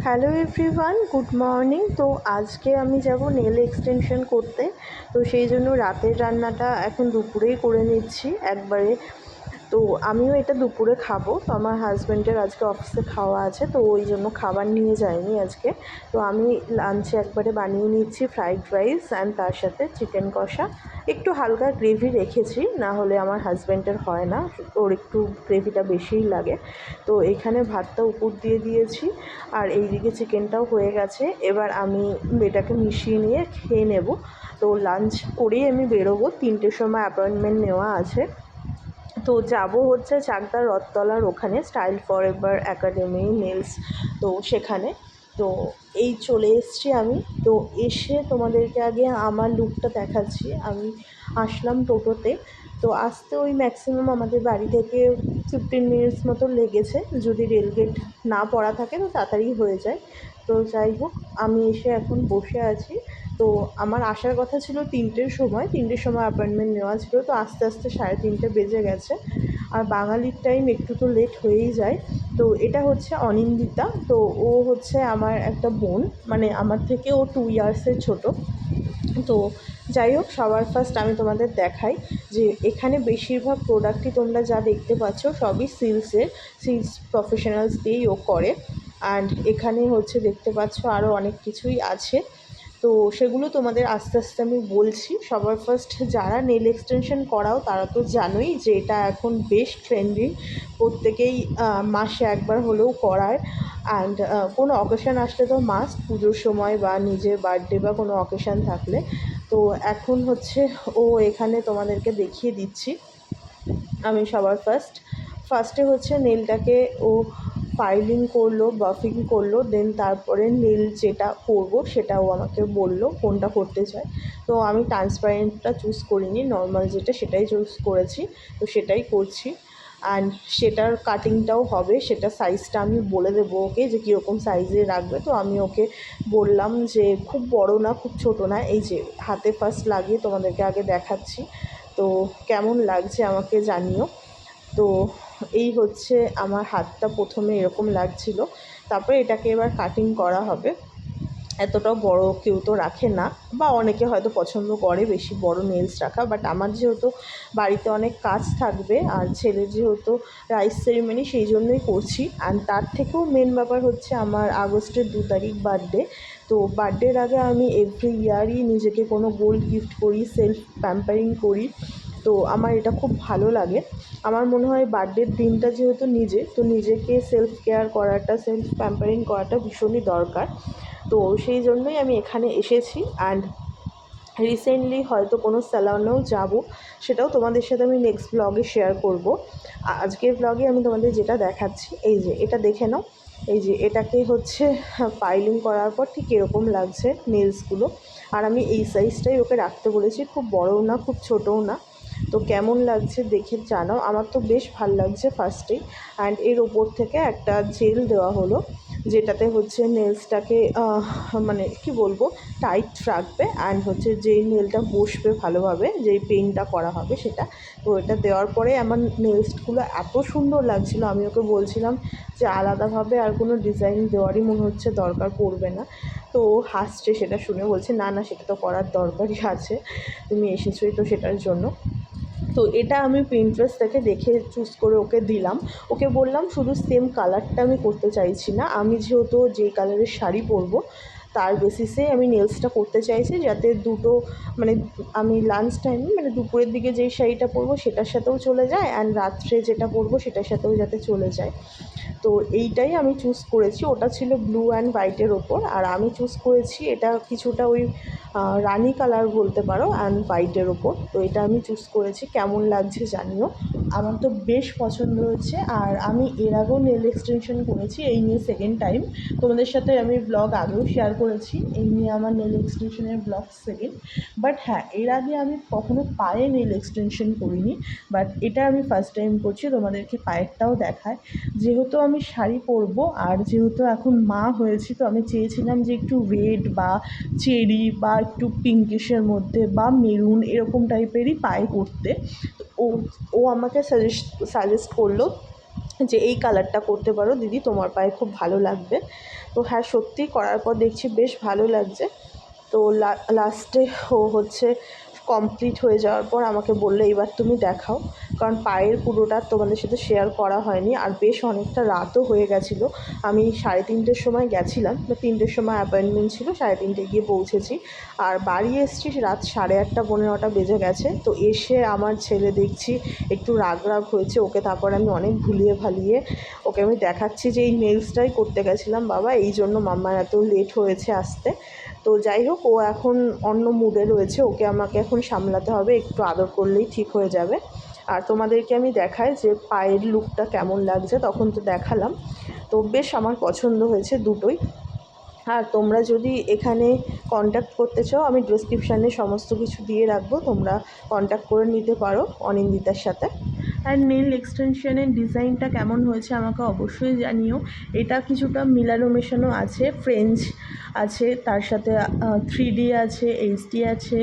Hello everyone, good morning. তো আজকে আমি যাব নেল এক্সটেনশন করতে। তো সেই জন্য রাতের রান্নাটা এখন দুপুরেই করে নিচ্ছি একবারে। তো আমিও এটা দুপুরে খাবো। তো আমার হাজব্যান্ডের আজকে অফিসে খাওয়া আছে, তো ওই জন্য খাবার নিয়ে যায়নি আজকে। তো আমি লাঞ্চে একবারে বানিয়ে নিচ্ছি ফ্রাইড রাইস অ্যান্ড তার সাথে চিকেন কষা। একটু হালকা গ্রেভি রেখেছি, না হলে আমার হাজব্যান্ডের হয় না, ওর একটু গ্রেভিটা বেশিই লাগে। তো এখানে ভাতটা উপর দিয়ে দিয়েছি, আর এইদিকে চিকেনটাও হয়ে গেছে। এবার আমি এটাকে মিশিয়ে নিয়ে খেয়ে নেব। তো লাঞ্চ করেই আমি বেরোবো, 3টের সময় অ্যাপয়েন্টমেন্ট নেওয়া আছে। তো যাব হচ্ছে চাকদার রথতলার ওখানে স্টাইল ফরএভার একাডেমি নেলস, তো সেখানে। তো এই চলে এসেছি আমি। তো এসে তোমাদেরকে আগে আমার লুকটা দেখাচ্ছি। আমি আসলাম টোটোতে। তো আসতে ওই ম্যাক্সিমাম আমাদের বাড়ি থেকে 15 মিনিটস মতো লেগেছে। যদি রেলগেট না পড়া থাকে তো তাড়াতাড়ি হয়ে যায়। তো যাই হোক, আমি এসে এখন বসে আছি। তো আমার আসার কথা ছিল 3টের সময় অ্যাপয়েন্টমেন্ট নেওয়া ছিল। তো আস্তে আস্তে 3:30 বেজে গেছে। আর বাঙালির টাইম একটু তো লেট হয়েই যায়। তো এটা হচ্ছে অনিন্দিতা। তো ও হচ্ছে আমার একটা বোন, মানে আমার থেকে ও 2 ইয়ার্সের ছোটো। তো যাই হোক, সবার ফার্স্ট আমি তোমাদের দেখাই যে এখানে বেশিরভাগ প্রোডাক্টই তোমরা যা দেখতে পাচ্ছ সবই সিলস প্রফেশনালস দিয়েই ও করে। অ্যান্ড এখানে হচ্ছে দেখতে পাচ্ছ আরও অনেক কিছুই আছে। তো সেগুলো তোমাদের আস্তে আস্তে আমি বলছি। সবার ফার্স্ট যারা নেল এক্সটেনশন করাও তারা তো জানোই যে এটা এখন বেশ ট্রেন্ডিং। প্রত্যেকেই মাসে একবার হলেও করায়। অ্যান্ড কোনো অকেশান আসলে তো মাস্ট, পুজোর সময় বা নিজের বার্থডে বা কোনো অকেশান থাকলে। তো এখন হচ্ছে ও এখানে তোমাদেরকে দেখিয়ে দিচ্ছি। আমি সবার ফার্স্টে হচ্ছে নেলটাকে ও ফাইলিং করলো, বাফিং করলো, দেন তারপরে নেল যেটা করবো সেটাও আমাকে বললো কোনটা করতে চায়। তো আমি ট্রান্সপারেন্টটা চুজ করিনি, নর্মাল যেটা সেটাই চুজ করেছি। তো সেটাই করছি। অ্যান্ড সেটার কাটিংটাও হবে, সেটা সাইজটা আমি বলে দেবো ওকে যে কীরকম সাইজে রাখবে। তো আমি ওকে বললাম যে খুব বড় না খুব ছোট না, এই যে হাতে ফার্স্ট লাগিয়ে তোমাদেরকে আগে দেখাচ্ছি। তো কেমন লাগছে আমাকে জানিও। তো এই হচ্ছে আমার হাতটা প্রথমে এরকম লাগছিল। তারপরে এটাকে এবার কাটিং করা হবে। এতটাও বড় কেউ তো রাখে না, বা অনেকে হয়তো পছন্দ করে বেশি বড় নেলস রাখা, বাট আমার যেহেতু বাড়িতে অনেক কাজ থাকবে আর ছেলের যেহেতু রাইস সেরিমনি, সেই জন্যই করছি। আর তার থেকেও মেন ব্যাপার হচ্ছে আমার আগস্টের 2 তারিখ বার্থডে। তো বার্থডের আগে আমি এভরি ইয়ারই নিজেকে কোনো গোল্ড গিফট করি, সেলফ প্যাম্পারিং করি। তো আমার এটা খুব ভালো লাগে। আমার মনে হয় বার্থডের দিনটা যেহেতু তো নিজেকে সেলফ কেয়ার করাটা, সেলফ প্যাম্পারিং করাটা ভীষণই দরকার। তো সেই জন্যই আমি এখানে এসেছি। অ্যান্ড রিসেন্টলি হয়তো কোনো স্যালনেও যাব, সেটাও তোমাদের সাথে আমি নেক্সট ব্লগে শেয়ার করব। আজকের ব্লগে আমি তোমাদের যেটা দেখাচ্ছি, এই যে এটা দেখে নাও। এই যে এটাকে হচ্ছে ফাইলিং করার পর ঠিক এরকম লাগছে নেলসগুলো। আর আমি এই সাইজটাই ওকে রাখতে বলেছি, খুব বড়ও না খুব ছোটও না। তো কেমন লাগছে দেখে জানাও। আমার তো বেশ ভালো লাগছে ফার্স্টেই। অ্যান্ড এর ওপর থেকে একটা জেল দেওয়া হলো, যেটাতে হচ্ছে নেলসটাকে মানে কি বলবো, টাইট রাখবে। অ্যান্ড হচ্ছে যেই নেলটা বসবে ভালোভাবে, যেই পেইন্টটা করা হবে সেটা। তো এটা দেওয়ার পরে আমার নেলসগুলো এত সুন্দর লাগছিলো, আমি ওকে বলছিলাম যে আলাদাভাবে আর কোনো ডিজাইন দেওয়ারই মনে হচ্ছে দরকার পড়বে না। তো হাসছে সেটা শুনে, বলছে না না, সেটা তো করার দরকারই আছে, তুমি এসেছোই তো সেটার জন্য। তো এটা আমি পিন্টারেস্ট থেকে দেখে চুজ করে ওকে দিলাম। ওকে বললাম শুধু সেম কালারটা আমি করতে চাইছি না, আমি যেহেতু যেই কালারের শাড়ি পরবো তার বেসিসে আমি নেলসটা করতে চাইছি, যাতে দুটো মানে আমি লাঞ্চ টাইমে মানে দুপুরের দিকে যেই শাড়িটা পরবো সেটার সাথেও চলে যায়, অ্যান্ড রাত্রে যেটা পরবো সেটার সাথেও যাতে চলে যায়। তো এইটাই আমি চুজ করেছি। ওটা ছিল ব্লু অ্যান্ড হোয়াইটের ওপর, আর আমি চুজ করেছি এটা কিছুটা ওই রানি কালার বলতে পারো, অ্যান্ড হোয়াইটের ওপর। তো এটা আমি চুজ করেছি, কেমন লাগছে জানিও। আমার তো বেশ পছন্দ হয়েছে। আর আমি এর আগেও নেল এক্সটেনশন করেছি, এই নিয়ে সেকেন্ড টাইম। তোমাদের সাথে আমি ব্লগ আগেও শেয়ার করেছি, এই নিয়ে আমার নেল এক্সটেনশনের ব্লগ সেকেন্ড। বাট হ্যাঁ, এর আগে আমি কখনো পায়ে নেল এক্সটেনশন করিনি, বাট এটা আমি ফার্স্ট টাইম করছি। তোমাদেরকে পায়েরটাও দেখায়। যেহেতু আমি শাড়ি পরবো আর যেহেতু এখন মা হয়েছি, তো আমি চেয়েছিলাম যে একটু রেড বা চেরি বা একটু পিঙ্কিশের মধ্যে বা মেরুন এরকম টাইপেরই পায়ে করতে। তো ও আমাকে সাজেস্ট করলো যে এই কালারটা করতে পারো দিদি, তোমার পায়ে খুব ভালো লাগবে। তো হ্যাঁ, সত্যি করার পর দেখছি বেশ ভালো লাগছে। তো লাস্টে ও হচ্ছে কমপ্লিট হয়ে যাওয়ার পর আমাকে বললো এবার তুমি দেখাও, কারণ পায়ের পুরোটা তোমাদের সাথে শেয়ার করা হয়নি, আর বেশ অনেকটা রাতও হয়ে গেছিলো। আমি 3:30-র সময় গেছিলাম, 3টের সময় অ্যাপয়েন্টমেন্ট ছিল, 3:30 গিয়ে পৌঁছেছি, আর বাড়ি এসেছি রাত 8:30 পৌনে 9টা বেজে গেছে। তো এসে আমার ছেলে দেখছি একটু রাগ হয়েছে, ওকে তারপর আমি অনেক ভুলিয়ে ভালিয়ে ওকে আমি দেখাচ্ছি যে এই নেলসটাই করতে গেছিলাম বাবা, এই জন্য মাম্মার এত লেট হয়েছে আসতে। তো যাই হোক, ও এখন অন্য মুডে রয়েছে, ওকে আমাকে এখন সামলাতে হবে, একটু আদর করলেই ঠিক হয়ে যাবে। আর তোমাদেরকে আমি দেখাই যে পায়ের লুকটা কেমন লাগছে, তখন তো দেখালাম। তো বেশ আমার পছন্দ হয়েছে দুটোই। আর তোমরা যদি এখানে কন্ট্যাক্ট করতে চাও, আমি ডেসক্রিপশানে সমস্ত কিছু দিয়ে রাখবো, তোমরা কন্ট্যাক্ট করে নিতে পারো অনিন্দিতার সাথে। আর নেল এক্সটেনশনের ডিজাইনটা কেমন হয়েছে আমাকে অবশ্যই জানিও। এটা কিছুটা মিলানো মেশানো আছে, ফ্রেঞ্চ আছে, তার সাথে 3D আছে, HD আছে,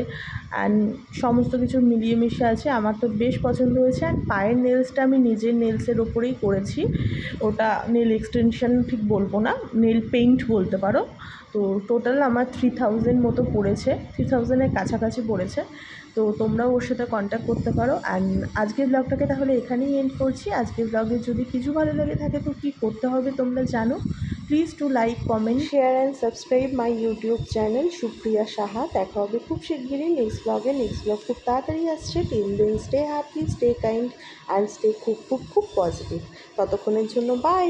অ্যান্ড সমস্ত কিছু মিলিয়ে মিশে আছে। আমার তো বেশ পছন্দ হয়েছে। অ্যান্ড পায়ের নেলসটা আমি নিজের নেলসের ওপরেই করেছি, ওটা নেল এক্সটেনশন ঠিক বলবো না, নেল পেইন্ট বলতে পারো। তো টোটাল আমার 3000 মতো পড়েছে, 3000-এর কাছাকাছি পড়েছে। তো তোমরাও ওর সাথে কন্ট্যাক্ট করতে পারো। অ্যান্ড আজকের ব্লগটাকে তাহলে এখানেই এন্ড করছি। আজকের ব্লগে যদি কিছু ভালো লেগে থাকে তো কী করতে হবে তোমরা জানো। Please to like, comment, share and subscribe my YouTube channel Supriya Saha. দেখা হবে খুব শিগগিরই নেক্সট ব্লগে। নেক্সট ব্লগ খুব তাড়াতাড়ি আসছে। Till then stay happy, stay kind and stay খুব খুব খুব পজিটিভ। ততক্ষণের জন্য বাই।